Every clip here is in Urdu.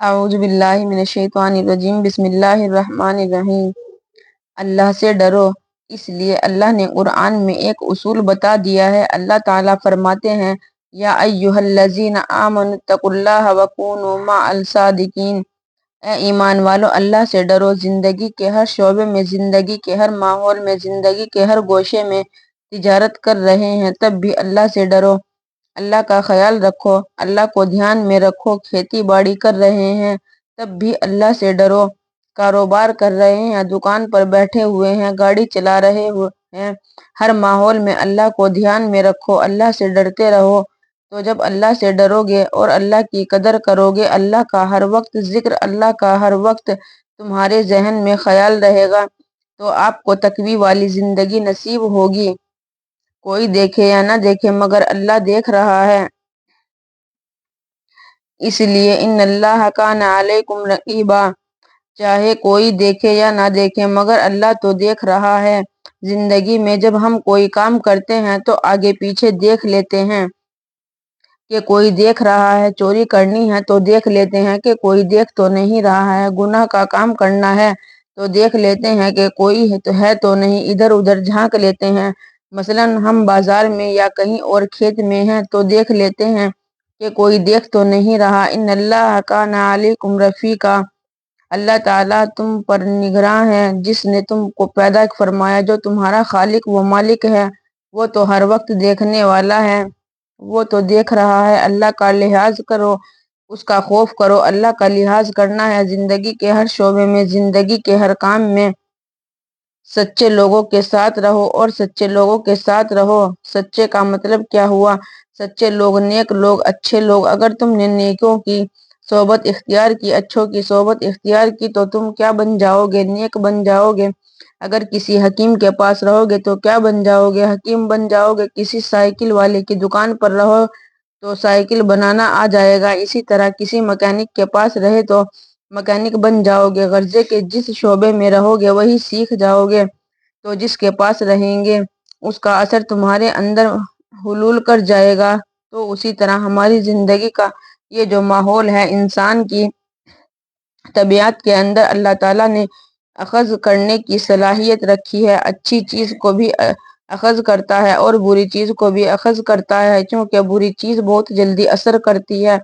اعوذ باللہ من الشیطان الرجیم بسم اللہ الرحمن الرحیم۔ اللہ سے ڈرو، اس لیے اللہ نے قرآن میں ایک اصول بتا دیا ہے۔ اللہ تعالیٰ فرماتے ہیں یا ایھا الذین آمنوا اتقوا اللہ وکونوا مع الصادقین، اے ایمان والو اللہ سے ڈرو۔ زندگی کے ہر شعبے میں، زندگی کے ہر ماحول میں، زندگی کے ہر گوشے میں تجارت کر رہے ہیں تب بھی اللہ سے ڈرو، اللہ کا خیال رکھو، اللہ کو دھیان میں رکھو۔ کھیتی باڑی کر رہے ہیں تب بھی اللہ سے ڈرو، کاروبار کر رہے ہیں، دکان پر بیٹھے ہوئے ہیں، گاڑی چلا رہے ہیں، ہر ماحول میں اللہ کو دھیان میں رکھو، اللہ سے ڈرتے رہو۔ تو جب اللہ سے ڈرو گے اور اللہ کی قدر کرو گے، اللہ کا ہر وقت ذکر، اللہ کا ہر وقت تمہارے ذہن میں خیال رہے گا، تو آپ کو تقوی والی زندگی نصیب ہوگی۔ کوئی دیکھے یا نہ دیکھے مگر اللہ دیکھ رہا ہے، اس لیے ان اللہ کان علیکم رقیبا، چاہے کوئی دیکھے یا نہ دیکھے مگر اللہ تو دیکھ رہا ہے۔ زندگی میں جب ہم کوئی کام کرتے ہیں تو آگے پیچھے دیکھ لیتے ہیں کہ کوئی دیکھ رہا ہے، چوری کرنی ہے تو دیکھ لیتے ہیں کہ کوئی دیکھ تو نہیں رہا ہے، گناہ کا کام کرنا ہے تو دیکھ لیتے ہیں کہ کوئی ہے تو نہیں، ادھر ادھر جھانک لیتے ہیں۔ مثلا ہم بازار میں یا کہیں اور کھیت میں ہیں تو دیکھ لیتے ہیں کہ کوئی دیکھ تو نہیں رہا۔ ان اللہ کان علیکم رفیقا، اللہ تعالیٰ تم پر نگراں ہے، جس نے تم کو پیدا فرمایا، جو تمہارا خالق و مالک ہے، وہ تو ہر وقت دیکھنے والا ہے، وہ تو دیکھ رہا ہے۔ اللہ کا لحاظ کرو، اس کا خوف کرو۔ اللہ کا لحاظ کرنا ہے زندگی کے ہر شعبے میں، زندگی کے ہر کام میں۔ سچے لوگوں کے ساتھ رہو اور سچے لوگوں کے ساتھ رہو۔ سچے کا مطلب کیا ہوا؟ سچے لوگ، نیک لوگ، اچھے لوگ۔ اگر تم نے نیکوں کی صحبت اختیار کی، اچھوں کی صحبت اختیار کی تو تم کیا بن جاؤ گے؟ نیک بن جاؤ گے۔ اگر کسی حکیم کے پاس رہو گے تو کیا بن جاؤ گے؟ حکیم بن جاؤ گے۔ کسی سائیکل والے کی دکان پر رہو تو سائیکل بنانا آ جائے گا۔ اسی طرح کسی مکینک کے پاس رہے تو مکینک بن جاؤ گے۔ غرضے کے جس شعبے میں رہو گے وہی سیکھ جاؤ گے، تو جس کے پاس رہیں گے اس کا اثر تمہارے اندر حلول کر جائے گا۔ تو اسی طرح ہماری زندگی کا یہ جو ماحول ہے، انسان کی طبیعت کے اندر اللہ تعالیٰ نے اخذ کرنے کی صلاحیت رکھی ہے۔ اچھی چیز کو بھی اخذ کرتا ہے اور بری چیز کو بھی اخذ کرتا ہے، کیونکہ بری چیز بہت جلدی اثر کرتی ہے،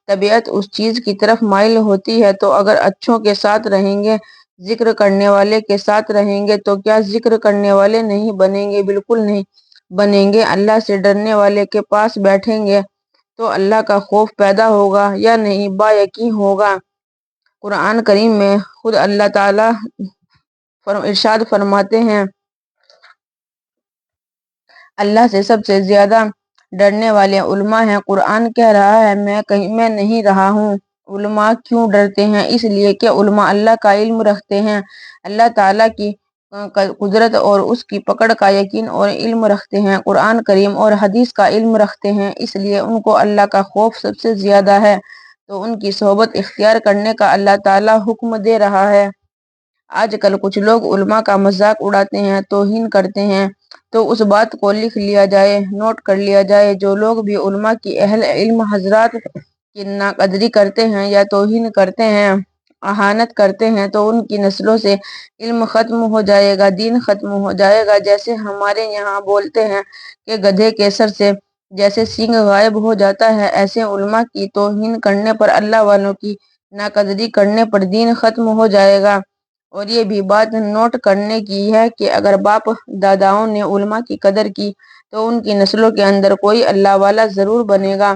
طبیعت اس چیز کی طرف مائل ہوتی ہے۔ تو اگر اچھوں کے ساتھ رہیں گے، ذکر کرنے والے کے ساتھ رہیں گے تو کیا ذکر کرنے والے نہیں بنیں گے؟ بالکل نہیں بنیں گے۔ اللہ سے ڈرنے والے کے پاس بیٹھیں گے تو اللہ کا خوف پیدا ہوگا یا نہیں؟ با یقین ہوگا۔ قرآن کریم میں خود اللہ تعالیٰ ارشاد فرماتے ہیں اللہ سے سب سے زیادہ ڈرنے والے علماء ہیں۔ قرآن کہہ رہا ہے میں نہیں رہا ہوں۔ علماء کیوں ڈرتے ہیں؟ اس لیے کہ علماء اللہ کا علم رکھتے ہیں، اللہ تعالیٰ کی قدرت اور اس کی پکڑ کا یقین اور علم رکھتے ہیں، قرآن کریم اور حدیث کا علم رکھتے ہیں، اس لیے ان کو اللہ کا خوف سب سے زیادہ ہے، تو ان کی صحبت اختیار کرنے کا اللہ تعالیٰ حکم دے رہا ہے۔ آج کل کچھ لوگ علماء کا مذاق اڑاتے ہیں، توہین کرتے ہیں، تو اس بات کو لکھ لیا جائے، نوٹ کر لیا جائے، جو لوگ بھی علماء کی اہل علم حضرات کی ناقدری کرتے ہیں یا توہین کرتے ہیں، اہانت کرتے ہیں، تو ان کی نسلوں سے علم ختم ہو جائے گا، دین ختم ہو جائے گا۔ جیسے ہمارے یہاں بولتے ہیں کہ گدھے کے سر سے جیسے سینگ غائب ہو جاتا ہے، ایسے علماء کی توہین کرنے پر، اللہ والوں کی ناقدری کرنے پر دین ختم ہو جائے گا۔ اور یہ بھی بات نوٹ کرنے کی ہے کہ اگر باپ داداؤں نے علماء کی قدر کی تو ان کی نسلوں کے اندر کوئی اللہ والا ضرور بنے گا،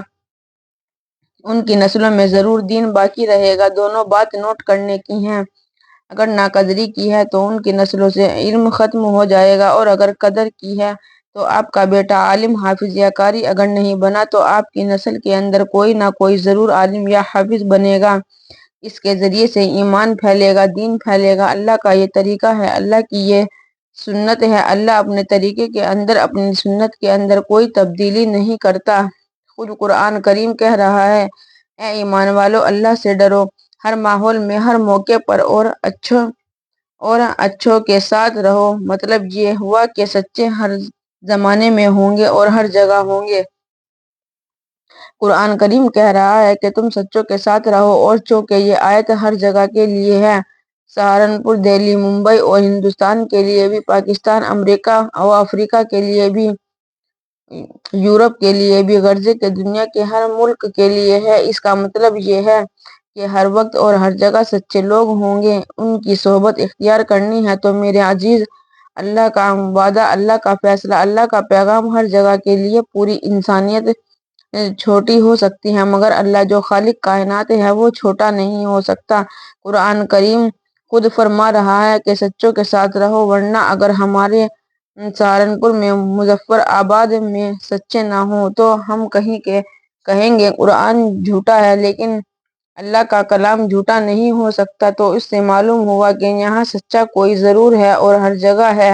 ان کی نسلوں میں ضرور دین باقی رہے گا۔ دونوں بات نوٹ کرنے کی ہیں۔ اگر ناقدری کی ہے تو ان کی نسلوں سے علم ختم ہو جائے گا، اور اگر قدر کی ہے تو آپ کا بیٹا عالم، حافظ یا قاری اگر نہیں بنا تو آپ کی نسل کے اندر کوئی نہ کوئی ضرور عالم یا حافظ بنے گا۔ اس کے ذریعے سے ایمان پھیلے گا، دین پھیلے گا۔ اللہ کا یہ طریقہ ہے، اللہ کی یہ سنت ہے۔ اللہ اپنے طریقے کے اندر، اپنی سنت کے اندر کوئی تبدیلی نہیں کرتا۔ خود قرآن کریم کہہ رہا ہے اے ایمان والو اللہ سے ڈرو، ہر ماحول میں، ہر موقع پر، اور اچھوں کے ساتھ رہو۔ مطلب یہ ہوا کہ سچے ہر زمانے میں ہوں گے اور ہر جگہ ہوں گے۔ قرآن کریم کہہ رہا ہے کہ تم سچوں کے ساتھ رہو، اور چونکہ یہ آیت ہر جگہ کے لیے ہے، سہارنپور، دہلی، ممبئی اور ہندوستان کے لیے بھی، پاکستان، امریکہ اور افریقہ کے لیے بھی، یورپ کے لیے بھی، غرضے کہ دنیا کے ہر ملک کے لیے ہے۔ اس کا مطلب یہ ہے کہ ہر وقت اور ہر جگہ سچے لوگ ہوں گے، ان کی صحبت اختیار کرنی ہے۔ تو میرے عزیز، اللہ کا وعدہ، اللہ کا فیصلہ، اللہ کا پیغام ہر جگہ کے لیے، پوری انسانیت چھوٹی ہو سکتی ہے، مگر اللہ جو خالق کائنات ہے وہ چھوٹا نہیں ہو سکتا۔ قرآن کریم خود فرما رہا ہے کہ سچوں کے ساتھ رہو، ورنہ اگر ہمارے سہارنپور میں، مظفر آباد میں سچے نہ ہوں تو ہم کہیں گے قرآن جھوٹا ہے، لیکن اللہ کا کلام جھوٹا نہیں ہو سکتا۔ تو اس سے معلوم ہوا کہ یہاں سچا کوئی ضرور ہے اور ہر جگہ ہے۔